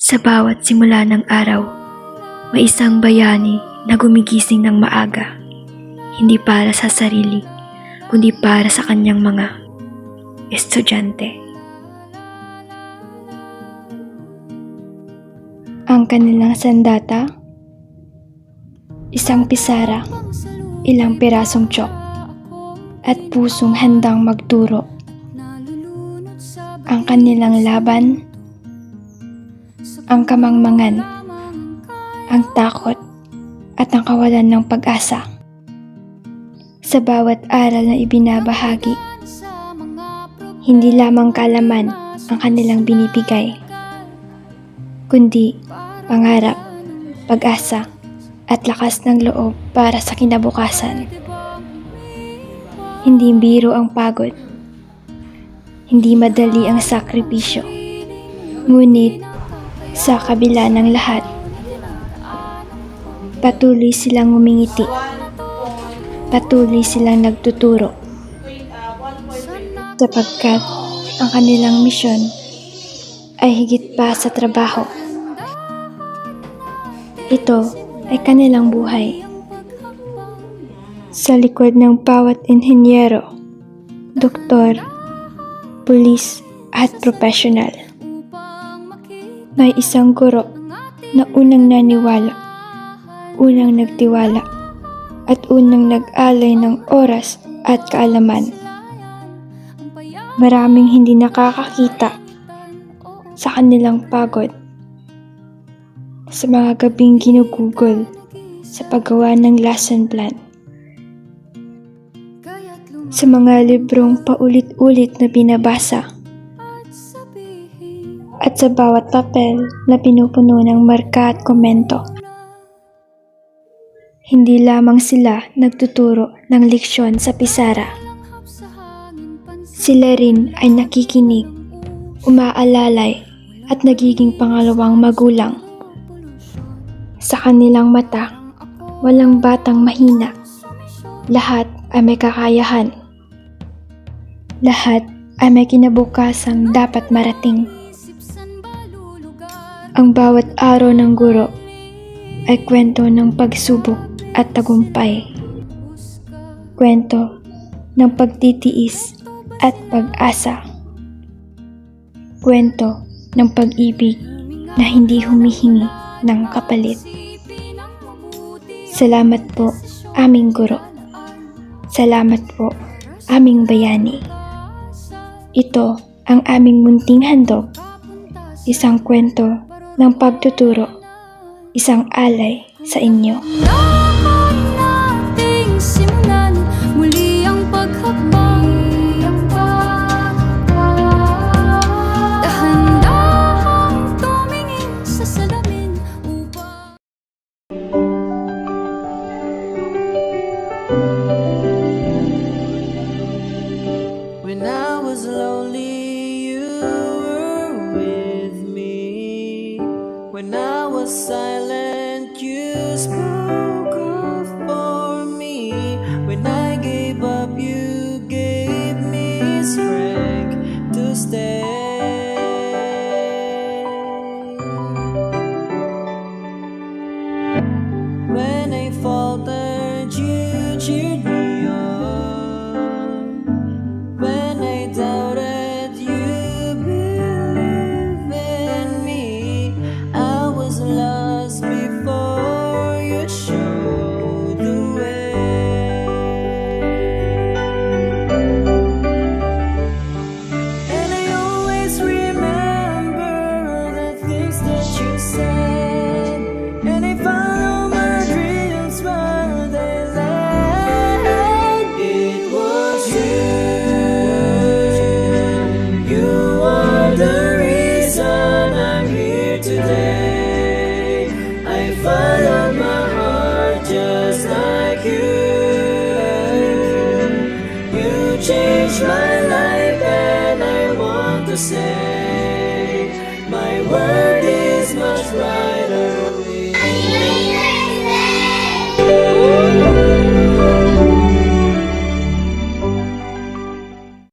Sa bawat simula ng araw, may isang bayani na gumigising ng maaga, hindi para sa sarili, kundi para sa kanyang mga estudyante. Ang kanilang sandata, isang pisara, ilang pirasong tsak, at pusong handang magturo. Ang kanilang laban, ang kamangmangan, ang takot, at ang kawalan ng pag-asa. Sa bawat aral na ibinabahagi, hindi lamang kaalaman ang kanilang binibigay, kundi pangarap, pag-asa, at lakas ng loob para sa kinabukasan. Hindi biro ang pagod, hindi madali ang sakripisyo, ngunit sa kabila ng lahat, patuloy silang ngumingiti, patuloy silang nagtuturo, sapagkat ang kanilang misyon ay higit pa sa trabaho. Ito ay kanilang buhay. Sa likod ng bawat inhinyero, doktor, pulis at profesional, may isang guro na unang naniwala, unang nagtiwala, at unang nag-alay ng oras at kaalaman. Maraming hindi nakakakita sa kanilang pagod, sa mga gabing ginugugol sa paggawa ng lesson plan, sa mga librong paulit-ulit na binabasa, at sa bawat papel na pinupuno ng marka at komento. Hindi lamang sila nagtuturo ng leksyon sa pisara. Sila rin ay nakikinig, umaalalay, at nagiging pangalawang magulang. Sa kanilang mata, walang batang mahina. Lahat ay may kakayahan. Lahat ay may kinabukasang dapat marating. Ang bawat araw ng guro ay kwento ng pagsubok at tagumpay. Kwento ng pagtitiis at pag-asa. Kwento ng pag-ibig na hindi humihingi ng kapalit. Salamat po, aming guro. Salamat po, aming bayani. Ito ang aming munting handog. Isang kwento ng pagtuturo, isang alay sa inyo. Nating simulan muli ang paghakbang, dahan-dahang tumingin sa salamin upang when I was lonely, you were with me. When I was silent, you spoke up for me. When I gave up, you gave me strength to stay. When I faltered, you cheered me on. When I doubted, you believed in me. I was lost before you showed the way. And I always remember the things that you said, and I follow my dreams where they led. It was you are the reason I'm here today. I followed my heart just like you. You changed my life, and I want to say my word is much brighter